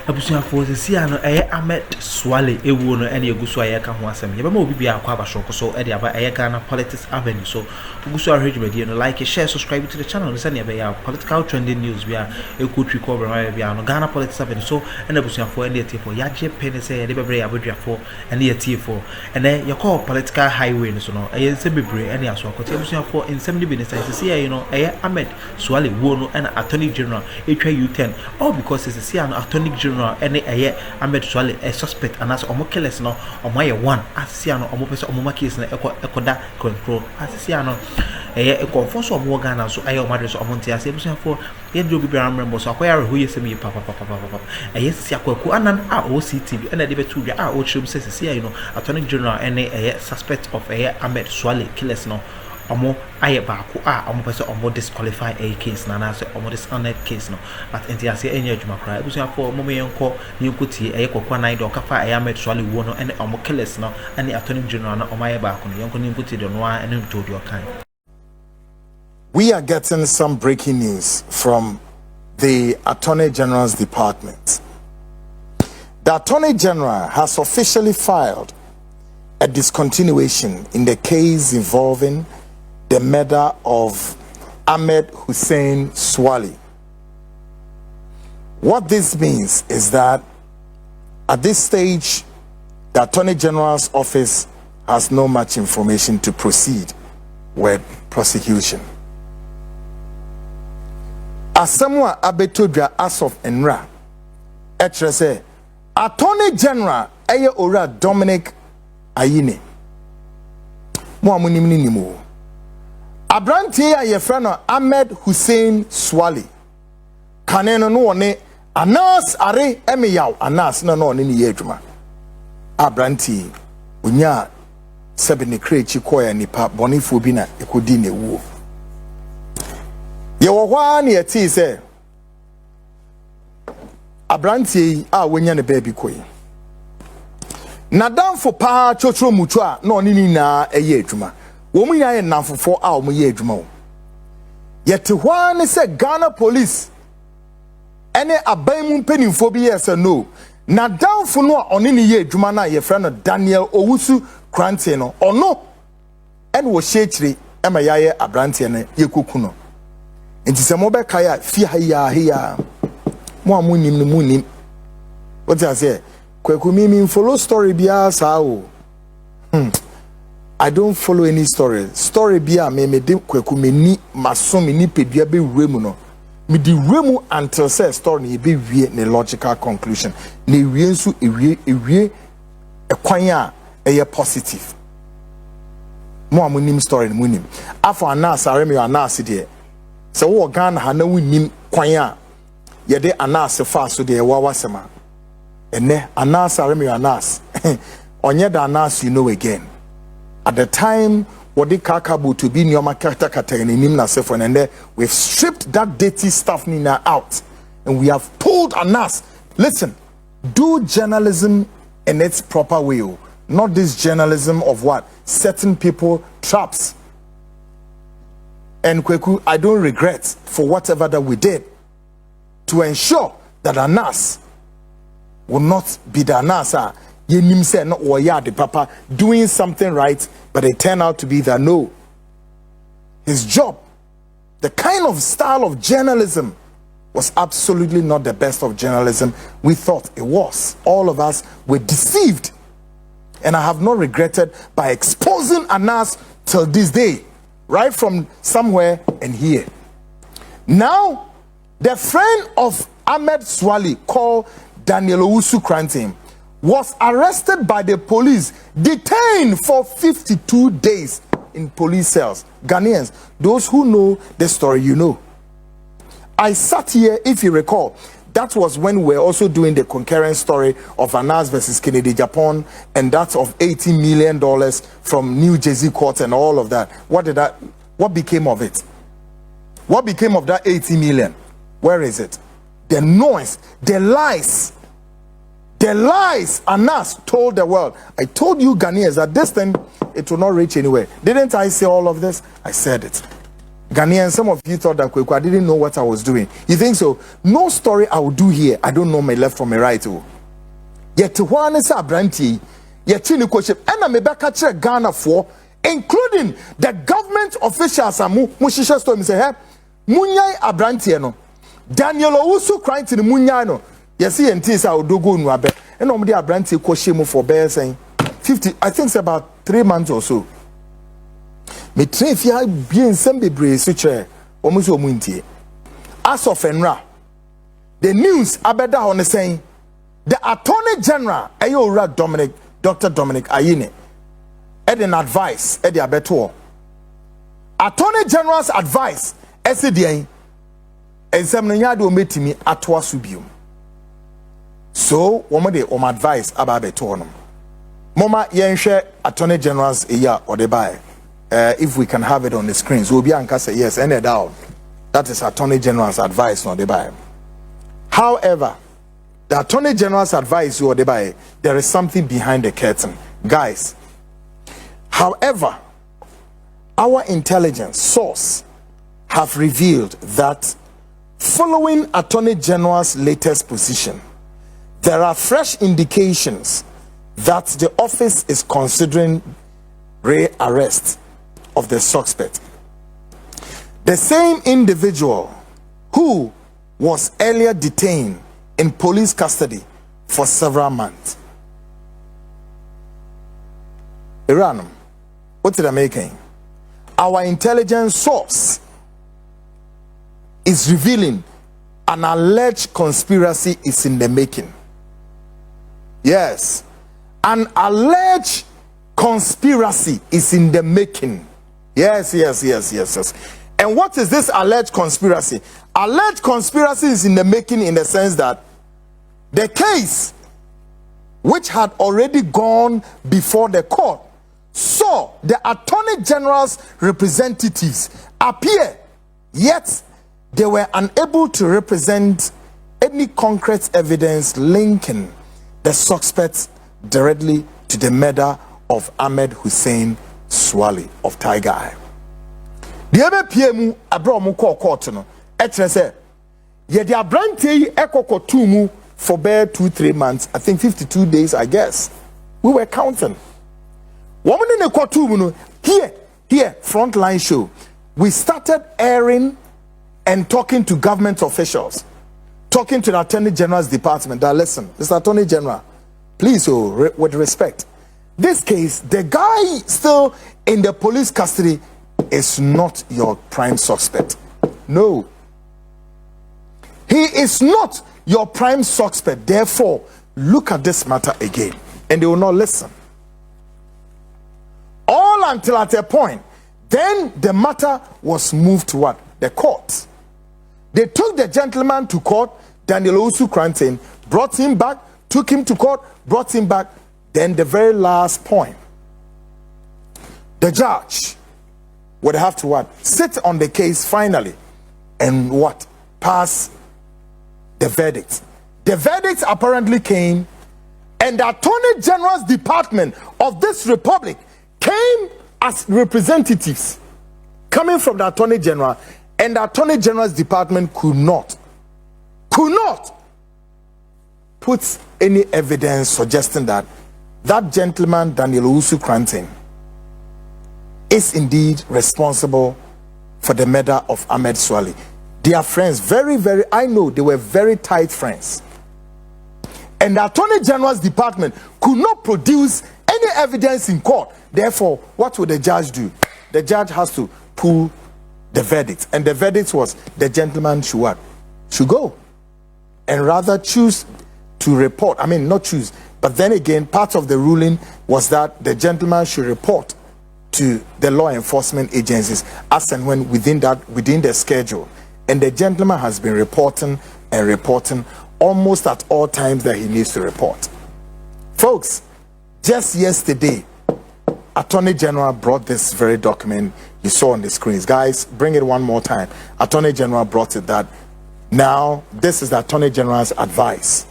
abusuan for the siano Ahmed Suale ewu no ene eguso ayeka ho asem ye be ma obi bia akwa abashoko so e de aba ayeka na politics avenue so uguso ahwedwumadi no like share subscribe to the channel no say be ya political trending news bia ekotwi ko bra bia no Ghana politics avenue so ene abusuan for ene tie for ya je pen say ye de bebre ya bodua for ene ye tie for ene ye call political highway no so no ye se bebre ene aso akote abusuan for in 70 business say you know Ahmed Suale wo no ene attorney general etwa U10 all because it's a attorney general ene Ahmed Suale a suspect and as omo killers no omo ye one asia no omo pese omo ma case na ekoda control asia no Akuffo so omo Ghana so aye omo so omo ntia se busuan for ye do bi bra member so akoya re hoye semi papa sia kwaku anan a OCTV ene de betu bia a o chim se sia you know attorney general ene suspect of Ahmed Suale killers no omo aye baako omo pese omo disqualify a case na say omo dishonored case no but entia se enye adwuma kra ebusuan for omo yenko ni nkotie kwakwa nine do kafa Ahmed Suale wo no ene omo killers no ene attorney general na omo aye baako no yenko ni nkotie do no ene ntodi okan. We are getting some breaking news from the Attorney General's department. The Attorney General has officially filed a discontinuation in the case involving the murder of Ahmed Hussein Suale. What this means is that at this stage, the Attorney General's office has no much information to proceed with prosecution. As someone abetodra as of Enra, say Attorney General Eye Ora Dominic Ayine. Mo amunimni ni mo. Abrantie a ye friend Ahmed Hussein Suale. Kaneno no one anas are emiyaw anas no ne ye adwuma. Abrantie onya sebe ne krechi koya nipa bonifo bi na ekodi na ewuo. Ye wo hwa na yeti se abrantie a wonya ne baby koyi. Nadamfo pa chochro mutu a na oni ni na eye adwuma. Wo mu yan namfofo a wo mu ye adwuma wo. Yete hwa ne se Ghana police ene aban mu mpanimfo bi yes no. Nadamfo no a oni ni ye adwuma na ye frɛ no Daniel Owusu Krante no ono ene wo hyechire ema yaye abrantie ne yekuku no. Enti se mo be kaya fi ha mo amunim no munim. What I say? Kweku me follow story bia sa o. I don't follow any story. Story bia me de kweku me ni maso me ni pedua be wremu no. Me di wremu until say story ni be wie ne logical conclusion. Ne wie nso ewie ekwan a eye positive. Mo amunim story no munim. Afọ anas are me anas de. So wo Ghana ha na wunim kwan a ye de anas fa so de wa wasema. Ene anas are me anas. Onye da anas you know again. At the time what the kakabu to be nyoma kata in nim na sefo and we've stripped that dirty stuff nina out and we have told anas, listen, do journalism in its proper way, not this journalism of what setting people traps. And Kweku, I don't regret for whatever that we did to ensure that anas will not be the anas ye nimse no oya the papa doing something right, but it turned out to be that no, his job, the kind of style of journalism was absolutely not the best of journalism we thought it was. All of us were deceived, and I have not regretted by exposing anas till this day, right from somewhere and here. Now the friend of Ahmed Suale called Daniel Owusu Krante was arrested by the police, detained for 52 days in police cells. Ghanaians, those who know the story, you know. I sat here, if you recall, that was when we were also doing the concurrent story of Anas versus Kennedy Japan, and that of $80 million from New Jersey court and all of that. What became of it? What became of that 80 million? Where is it? The noise, the lies. The lies Anas told the world. I told you Ghanaians that this thing, it will not reach anywhere. Didn't I say all of this? I said it. Ghanaians, some of you thought that Kweku, I didn't know what I was doing. You think so? No story I will do here. I don't know my left from my right. Yet one is a brandy, yet Chini Koship, and I'm a back Ghana for, including the government officials. Mushisha told me, say, hey, Munyai Abrantiano. Daniel Owusu crying to the Munyano. Yes, he and Tis I will do go no abe. And nobody Abranti Koshimo for bear saying 50, I think it's about 3 months or so. Me train fi bien sembe bre switcher almost omuntie. As of Enra, the news abeda on saying the Attorney General Ayora Dominic, Dr. Dominic Ayine, had an advice at the abeto. Attorney General's advice, SDA, examiner do meet me at Wasubium. So, one day, advice about betonum. Mama, share Attorney General's a year or the buy. If we can have it on the screens, we'll be anchor say yes, and down. That is Attorney General's advice on the buy. However, the Attorney General's advice or the buy, there is something behind the curtain, guys. However, our intelligence source have revealed that following Attorney General's latest position, there are fresh indications that the office is considering rearrest of the suspect. The same individual who was earlier detained in police custody for several months. Iran, what did I make? Our intelligence source is revealing an alleged conspiracy is in the making. Yes, an alleged conspiracy is in the making. Yes. And what is this alleged conspiracy? Alleged conspiracy is in the making in the sense that the case, which had already gone before the court, saw the Attorney General's representatives appear, yet they were unable to represent any concrete evidence linking the suspects directly to the murder of Ahmed Hussein Suale of Tiger Eye. The other PMU abroad court no say ye the abrante ekoko tumu for bare 2-3 months, I think 52 days, I guess. We were counting. Woman in the court no here frontline show. We started airing and talking to government officials, talking to the Attorney General's department that listen, Mr. Attorney General, please, with respect, this case, the guy still in the police custody is not your prime suspect. No. He is not your prime suspect. Therefore, look at this matter again. And they will not listen. All until at a point, then the matter was moved to what? The court. They took the gentleman to court, Daniel Osu Krantin, brought him back, took him to court, brought him back. Then the very last point, the judge would have to what? Sit on the case finally and what? Pass the verdict. The verdict apparently came, and the Attorney General's department of this republic came as representatives coming from the Attorney General, and the Attorney General's department could not put any evidence suggesting that that gentleman, Daniel Usu Krantin, is indeed responsible for the murder of Ahmed Suale. They are friends, I know they were very tight friends. And the Attorney General's department could not produce any evidence in court. Therefore, what would the judge do? The judge has to pull the verdict. And the verdict was the gentleman should what? Should go. And rather choose to report. I mean, not choose. But then again, part of the ruling was that the gentleman should report to the law enforcement agencies as and when within the schedule. And the gentleman has been reporting almost at all times that he needs to report. Folks, just yesterday, Attorney General brought this very document you saw on the screens. Guys, bring it one more time. Attorney General brought it that now this is the Attorney General's advice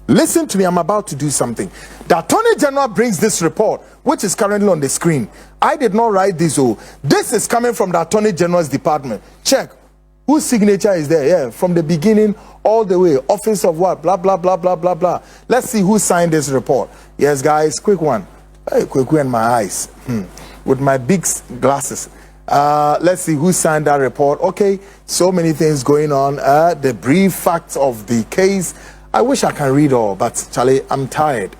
Listen to me, I'm about to do something. The Attorney General brings this report, which is currently on the screen. I did not write this. Oh, this is coming from the Attorney General's department. Check. Whose signature is there? Yeah, from the beginning all the way. Office of what? Blah, blah, blah, blah, blah, blah. Let's see who signed this report. Yes, guys, quick one. Hey, quick one in my eyes. With my big glasses. Let's see who signed that report. Okay, so many things going on. The brief facts of the case. I wish I can read all, but Charlie, I'm tired.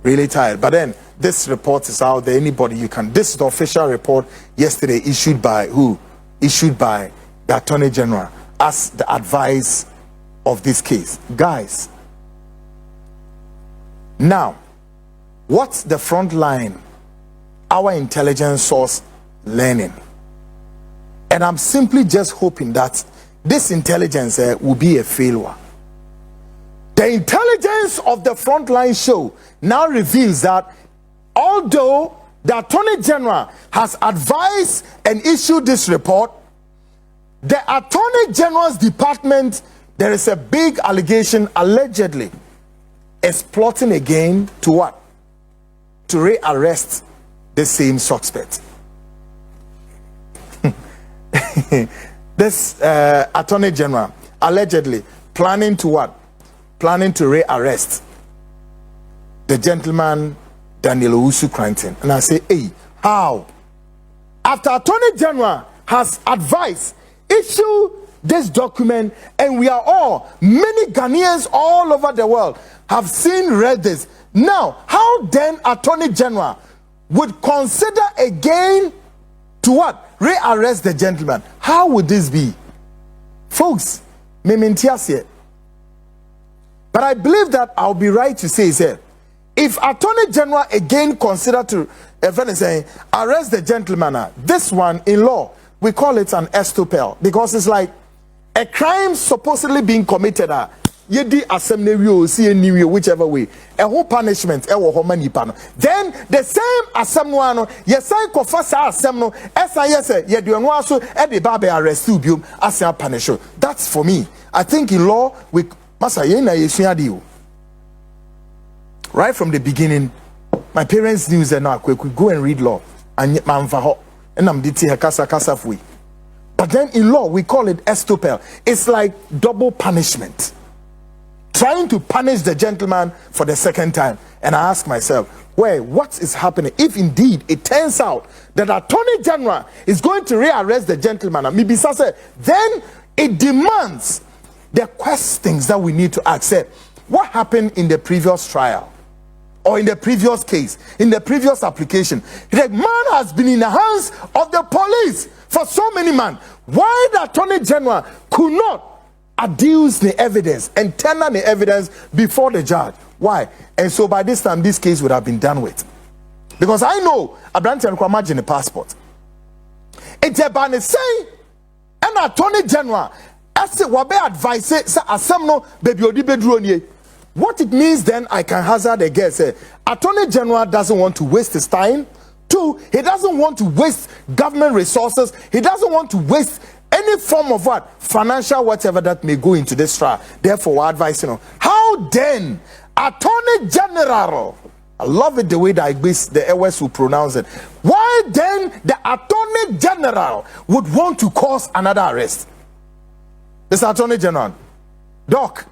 Really tired. But then, this report is out there. Anybody you can. This is the official report yesterday issued by who? Issued by the Attorney General as the advice of this case. Guys, now, what's the front line? Our intelligence source learning. And I'm simply just hoping that this intelligence will be a failure. The intelligence of the frontline show now reveals that although the Attorney General has advised and issued this report, the Attorney General's department, there is a big allegation allegedly is plotting again to what? To rearrest the same suspect. This Attorney General allegedly planning to what? Planning to rearrest the gentleman Daniel Owusu-Cranton. And I say, hey, how? After Attorney General has advised, issue this document, and we are all, many Ghanaians all over the world have seen, read this. Now, how then Attorney General would consider again to what? Rearrest the gentleman. How would this be? Folks, memintias. But I believe that I'll be right to say, sir, if Attorney General again consider to arrest the gentleman, this one in law, we call it an estopel, because it's like a crime supposedly being committed. Yedi assembly see whichever way. A whole punishment, then the same assembly, yes, I confess assembly, yes, you also at the baby arrest you as a punisher. That's for me. I think in law, we right from the beginning, my parents knew that now we could go and read law and I'm kasa. But then in law, we call it estopel. It's like double punishment. Trying to punish the gentleman for the second time. And I ask myself, what is happening? If indeed it turns out that Attorney General is going to rearrest the gentleman, then it demands the questions that we need to accept. What happened in the previous trial? Or in the previous case, in the previous application? The man has been in the hands of the police for so many months. Why the Attorney General could not adduce the evidence and tender the evidence before the judge? Why? And so by this time, this case would have been done with. Because I know Abraham can imagine the passport. It's about the same an Attorney General as what advice say no baby odi bedroni. What it means then, I can hazard a guess. Attorney General doesn't want to waste his time. Two, he doesn't want to waste government resources. He doesn't want to waste any form of what? Financial whatever that may go into this trial. Therefore, advice, how then Attorney General, I love it the way that the Ewes will pronounce it. Why then the Attorney General would want to cause another arrest? Mr. Attorney General, Doc,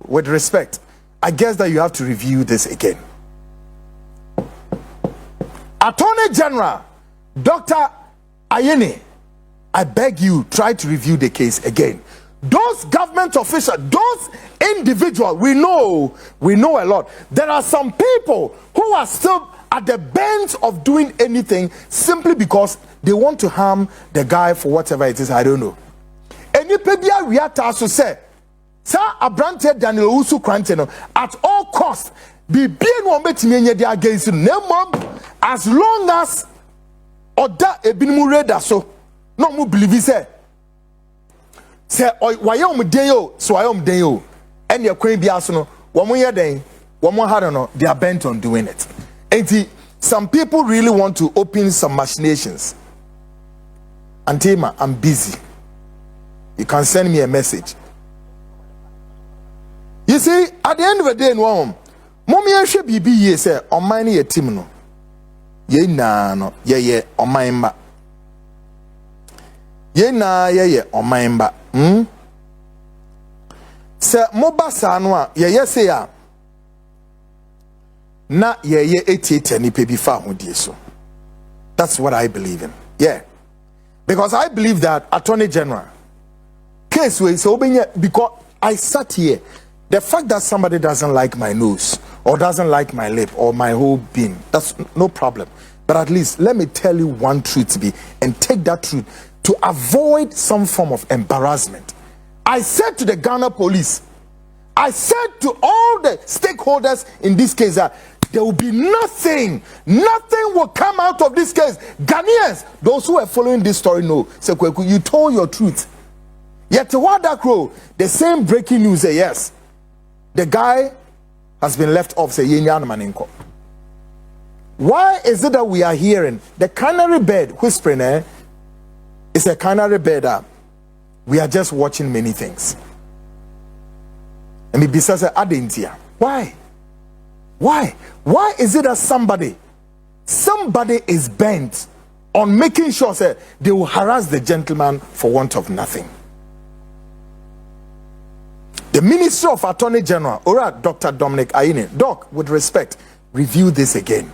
with respect, I guess that you have to review this again. Attorney General, Dr. Ayeni, I beg you, try to review the case again. Those government officials, those individuals, we know a lot. There are some people who are still at the bench of doing anything simply because they want to harm the guy for whatever it is, I don't know. Any pedia we are to say, Sir Abrante Daniel Owusu-Cranton, at all costs, be being one bit against you, as long as Oda Ebinmureda so no mu believe say wayom deyo so wayom deyo and your queen biaso no womo ye den womo hard no they are bent on doing it. And some people really want to open some machinations. Antima, I'm busy. You can send me a message. You see, at the end of the day, no, mommy and she be ye say on mine ye team no. Ye na no, ye on mine ba. Ye na ye on mine ba. Se mobasa no ye say ya. Na ye 88 ni pe bi fa hodie so. That's what I believe in. Yeah. Because I believe that Attorney General case way so because I sat here. The fact that somebody doesn't like my nose or doesn't like my lip or my whole being, that's no problem. But at least let me tell you one truth to be and take that truth to avoid some form of embarrassment. I said to the Ghana police, I said to all the stakeholders in this case that there will be nothing will come out of this case. Ghanaians, those who are following this story know, say, Kweku, you told your truth. Yet to what that crow, the same breaking news say yes. The guy has been left off, say, Yenyan Maninko. Why is it that we are hearing the canary bird whispering, it's a canary bird that we are just watching many things. And besides, Adintia. Why? Why is it that somebody is bent on making sure say, they will harass the gentleman for want of nothing? The Minister of Attorney General, or Dr. Dominic Ayine, Doc, with respect, review this again.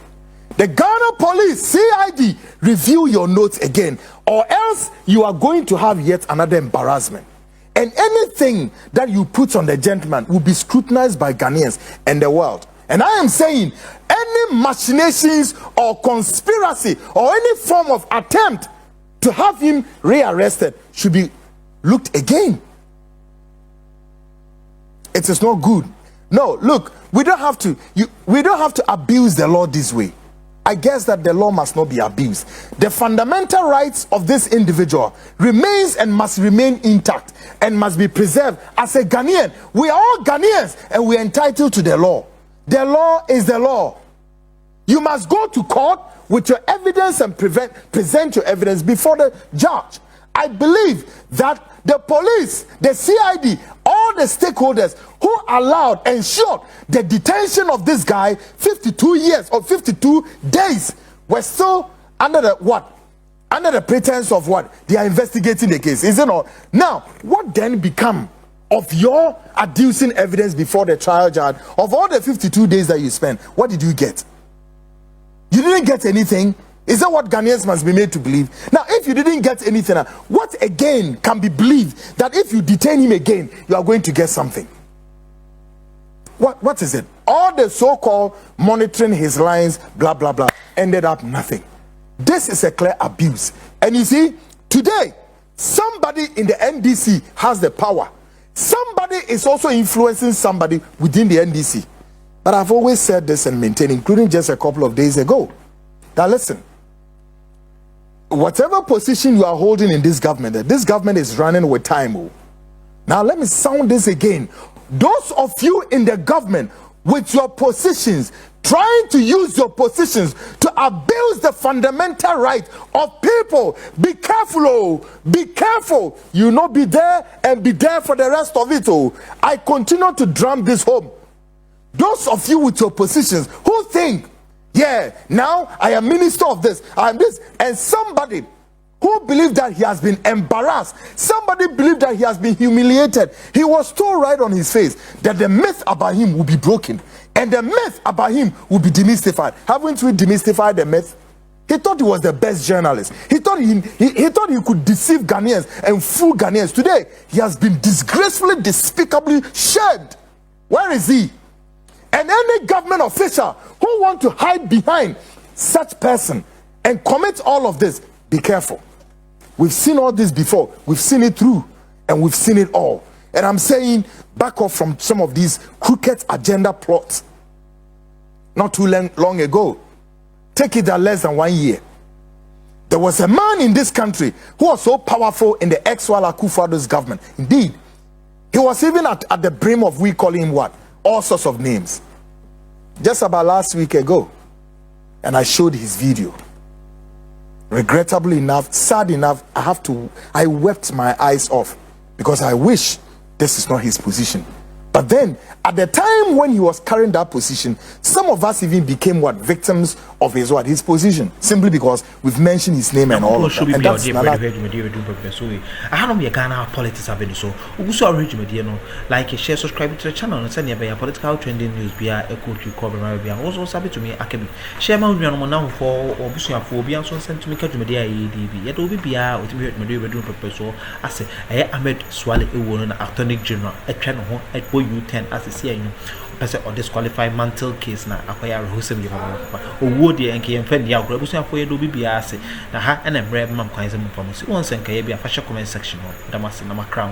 The Ghana Police, CID, review your notes again, or else you are going to have yet another embarrassment. And anything that you put on the gentleman will be scrutinized by Ghanaians and the world. And I am saying, any machinations or conspiracy or any form of attempt to have him rearrested should be looked again. It is not good. No, look, we don't have to abuse the law this way. I guess that the law must not be abused. The fundamental rights of this individual remains and must remain intact and must be preserved. As a Ghanaian, we are all Ghanaians and we are entitled to the law. The law is the law. You must go to court with your evidence and present your evidence before the judge. I believe that the police, the CID, all the stakeholders who allowed, ensured the detention of this guy 52 years or 52 days were still under the what? Under the pretense of what? They are investigating the case, is it not? Now, what then become of your adducing evidence before the trial judge of all the 52 days that you spent? What did you get? You didn't get anything. Is that what Ghanaians must be made to believe? Now, if you didn't get anything, what again can be believed that if you detain him again, you are going to get something? What is it? All the so-called monitoring his lines, blah, blah, blah, ended up nothing. This is a clear abuse. And you see, today, somebody in the NDC has the power. Somebody is also influencing somebody within the NDC. But I've always said this and maintained, including just a couple of days ago. Now listen. Whatever position you are holding in this government is running with time. Now let me sound this again. Those of you in the government with your positions, trying to use your positions to abuse the fundamental right of people, be careful, be careful. You not be there and be there for the rest of it. I continue to drum this home. Those of you with your positions who think, yeah, now I am minister of this, I am this, and somebody who believed that he has been embarrassed, somebody believed that he has been humiliated, he was told right on his face that the myth about him will be broken and the myth about him will be demystified. Haven't we demystified the myth? He thought he was the best journalist. He thought he could deceive Ghanaians and fool Ghanaians. Today, he has been disgracefully, despicably shamed. Where is he? And any government official who want to hide behind such person and commit all of this, be careful. We've seen all this before. We've seen it through and we've seen it all. And I'm saying back off from some of these crooked agenda plots. Not too long ago, take it that less than 1 year, there was a man in this country who was so powerful in the ex-Suale Akuffo's government. Indeed, he was even at the brim of, we call him what? All sorts of names. Just about last week ago, and I showed his video. Regrettably enough, sad enough, I wept my eyes off because I wish this is not his position. But then, at the time when he was carrying that position, some of us even became what? Victims of his position. Simply because we've mentioned his name and all of that. And that's I don't be a Ghana politics avenue, so also regiment, like share, subscribe to the channel and send your political trending news via a coach cover my also submit to me. I can share my now for or Busia for be also sent to me catch media EDB. Yet will be out with me doing purpose. So I say, Ahmed Suale, a woman, attorney general, a channel at U10 as a CIU. Person or disqualified mantle case na akwaya rohusem yi papa owo de enke yemfa dia agro busu afo ye do bibia ase na ha na mbre mam kwan ze mu pamose won sen ka ye bia fa comment section ho damase na makram